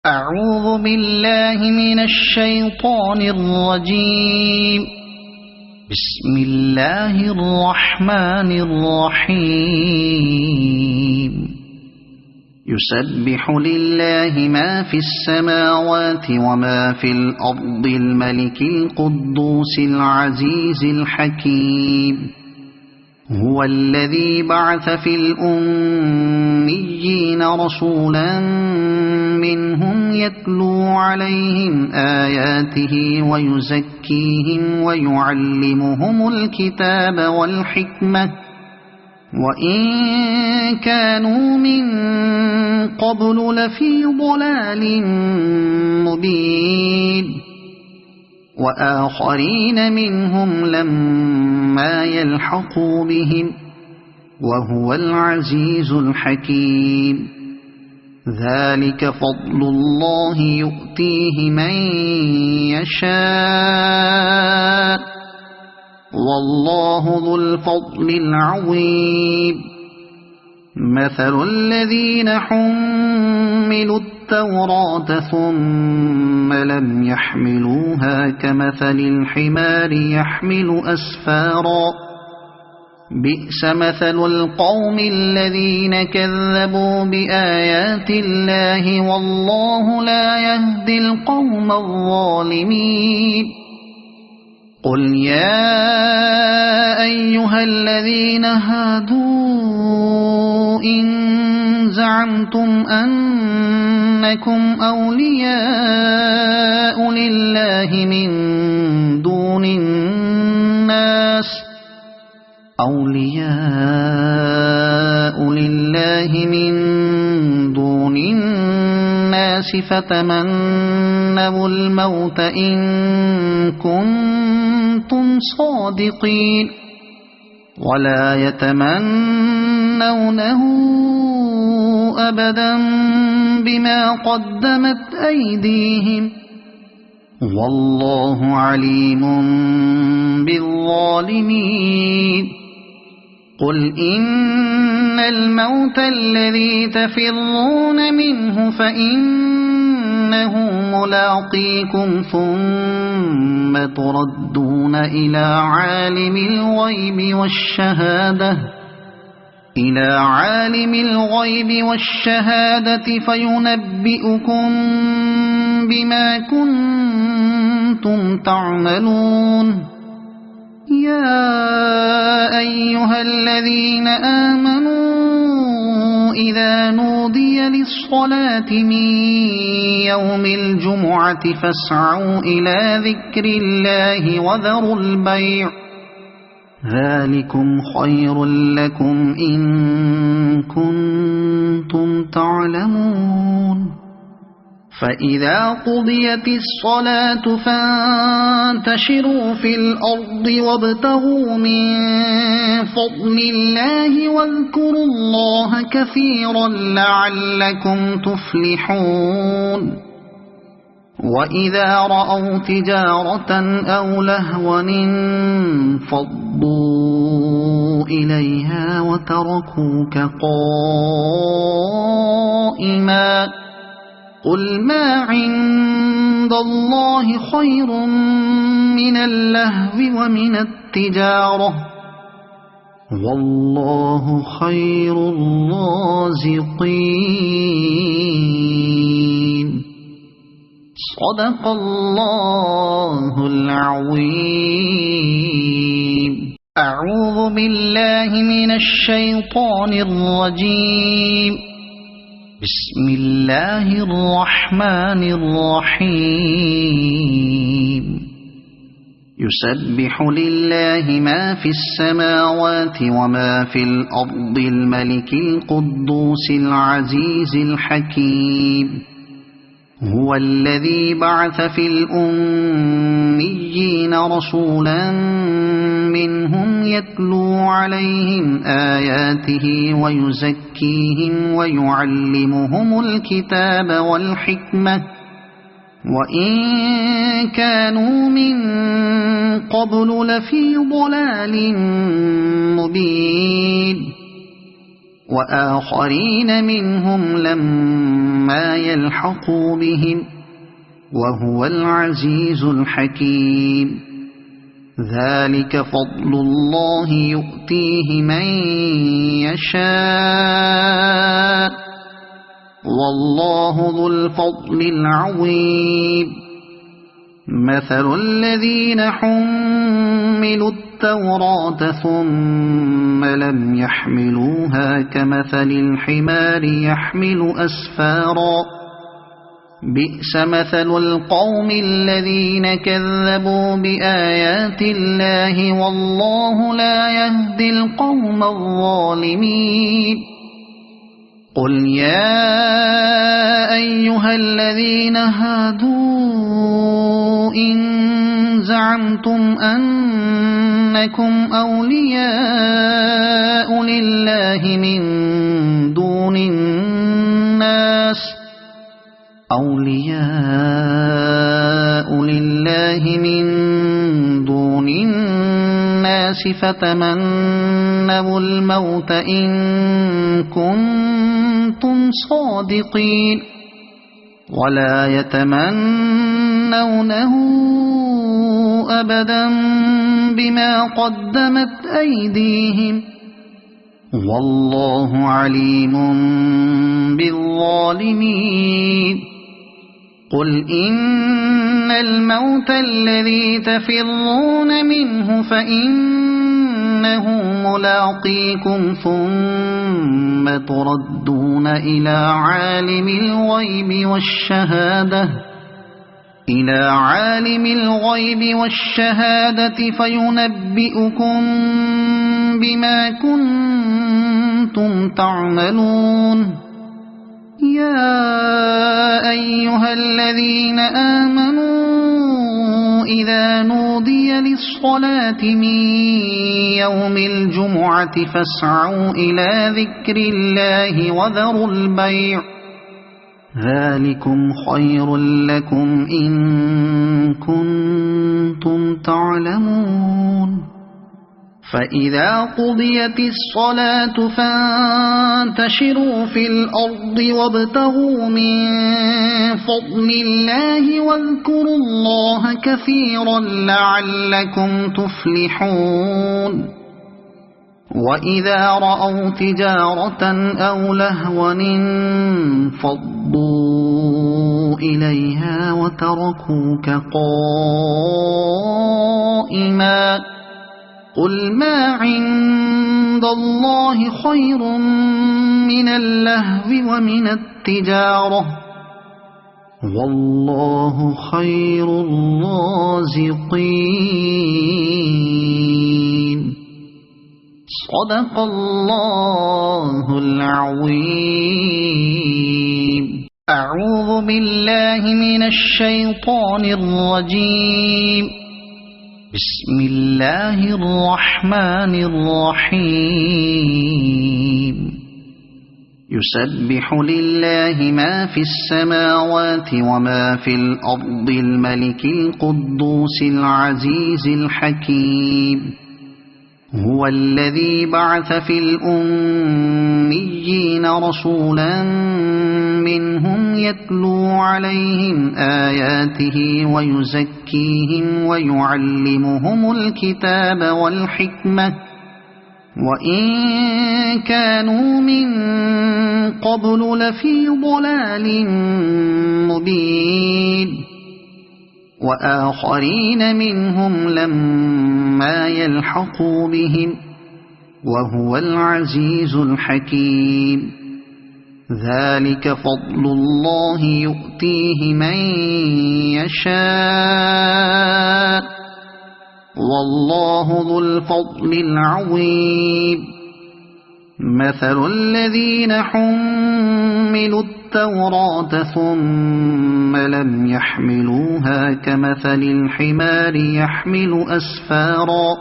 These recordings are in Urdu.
أعوذ بالله من الشيطان الرجيم. بسم الله الرحمن الرحيم. يسبح لله ما في السماوات وما في الأرض الملك القدوس العزيز الحكيم. هو الذي بعث في الأميين رسولا منهم يتلو عليهم آياته ويزكيهم ويعلمهم الكتاب والحكمة وإن كانوا من قبل لفي ضلال مبين. وآخرين منهم لما يلحقوا بهم وهو العزيز الحكيم. ذلك فضل الله يؤتيه من يشاء والله ذو الفضل العظيم. مثل الذين حملوا التوراة ثم لم يحملوها كمثل الحمار يحمل أسفارا. بئس مثل القوم الذين كذبوا بآيات الله والله لا يهدي القوم الظالمين. قل يا أيها الذين هادوا إن زعمتم أنكم أولياء لله من دون الناس فتمنوا الموت إن كنتم صادقين ولا يتمنونه أبدا بما قدمت أيديهم والله عليم بالظالمين. قل إن الموت الذي تفرون منه فإنه ملاقيكم ثم تردون إلى عالم الغيب والشهادة فينبئكم بما كنتم تعملون. يا أيها الذين آمنوا إذا نودي للصلاة من يوم الجمعة فاسعوا إلى ذكر الله وذروا البيع ذلكم خير لكم إن كنتم تعلمون. فإذا قضيت الصلاة فانتشروا في الأرض وابتغوا من فضل الله واذكروا الله كثيرا لعلكم تفلحون. وإذا رأوا تجارة أو لهوا انفضوا إليها وتركوك قائما. قل ما عند الله خير من اللهو ومن التجارة والله خير الرازقين. صدق الله العظيم. أعوذ بالله من الشيطان الرجيم. بسم الله الرحمن الرحيم. يسبح لله ما في السماوات وما في الأرض الملك القدوس العزيز الحكيم. هو الذي بعث في الأميين رسولا منهم يتلو عليهم آياته ويزكيهم ويعلمهم الكتاب والحكمة وإن كانوا من قبل لفي ضلال مبين. وآخرين منهم لما يلحقوا بهم وهو العزيز الحكيم ذلك فضل الله يؤتيه من يشاء والله ذو الفضل العظيم مثل الذين حملوا التوراة ثم لم يحملوها كمثل الحمار يحمل أسفارا بئس مثل القوم الذين كذبوا بآيات الله والله لا يهدي القوم الظالمين قل يا أيها الذين هادوا إن زعمتم أنكم أولياء لله من دون الناس فتمنوا الموت إن كنتم صادقين ولا يتمنونه أبدا بما قدمت أيديهم والله عليم بالظالمين قل إن الموت الذي تفرون منه فإنه ملاقيكم ثم تردون إلى عالم الغيب والشهادة فينبئكم بما كنتم تعملون يا أيها الذين آمنوا إذا نودي للصلاة من يوم الجمعة فاسعوا إلى ذكر الله وذروا البيع ذلكم خير لكم إن كنتم تعلمون فإذا قضيت الصلاة فانتشروا في الأرض وابتغوا من فضل الله واذكروا الله كثيرا لعلكم تفلحون وإذا رأوا تجارة أو لهوا انفضوا إليها وتركوك قائما قل ما عند الله خير من اللهو ومن التجارة والله خير الرازقين صدق الله العظيم أعوذ بالله من الشيطان الرجيم بسم الله الرحمن الرحيم يسبح لله ما في السماوات وما في الأرض الملك القدوس العزيز الحكيم هو الذي بعث في الأميين رسولا منهم يتلو عليهم آياته ويزكيهم ويعلمهم الكتاب والحكمة وإن كانوا من قبل لفي ضلال مبين وآخرين منهم لما يلحقوا بهم وهو العزيز الحكيم ذلك فضل الله يؤتيه من يشاء والله ذو الفضل العظيم مثل الذين حملوا التوراة ثم لم يحملوها كمثل الحمار يحمل أسفارا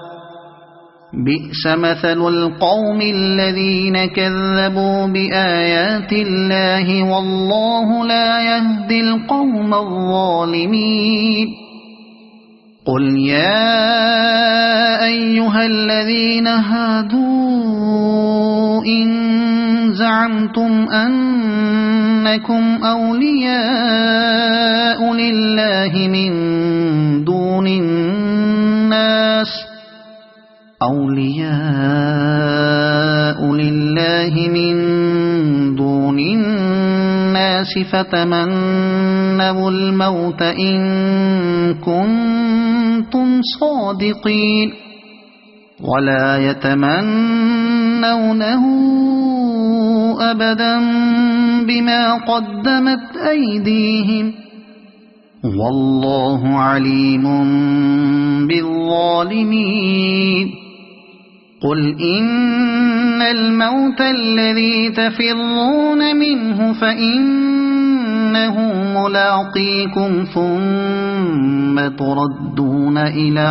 بئس مثل القوم الذين كذبوا بآيات الله والله لا يهدي القوم الظالمين قل يا أيها الذين هادوا إن زعمتم أنكم أولياء لله من دون الناس فتمنوا الموت إن كنتم صادقين ولا يتمنونه أبدا بما قدمت أيديهم والله عليم بالظالمين قل إن الموت الذي تفرون منه فإنه ملاقيكم ثم تردون إلى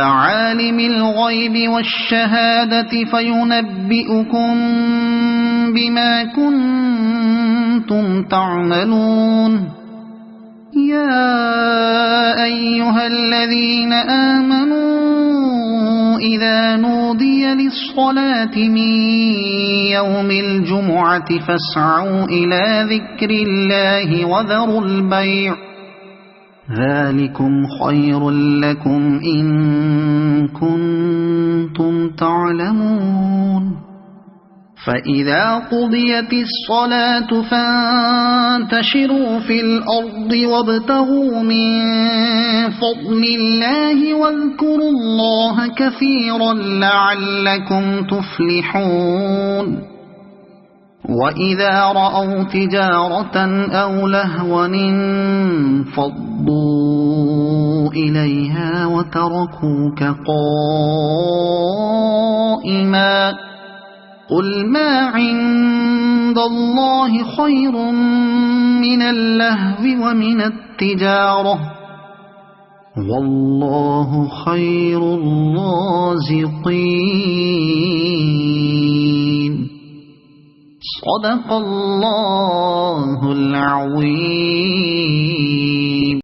عالم الغيب والشهادة فينبئكم بما كنتم تعملون يا أيها الذين آمنوا إذا نودي للصلاة من يوم الجمعة فاسعوا إلى ذكر الله وذروا البيع ذلكم خير لكم إن كنتم تعلمون فإذا قضيت الصلاة فانتشروا في الأرض وابتغوا من فضل الله واذكروا الله كثيرا لعلكم تفلحون وإذا رأوا تجارة أو لهوا انفضوا إليها وتركوك قائما قل ما عند الله خير من اللهو ومن التجارة والله خير الرازقين صدق الله العظيم.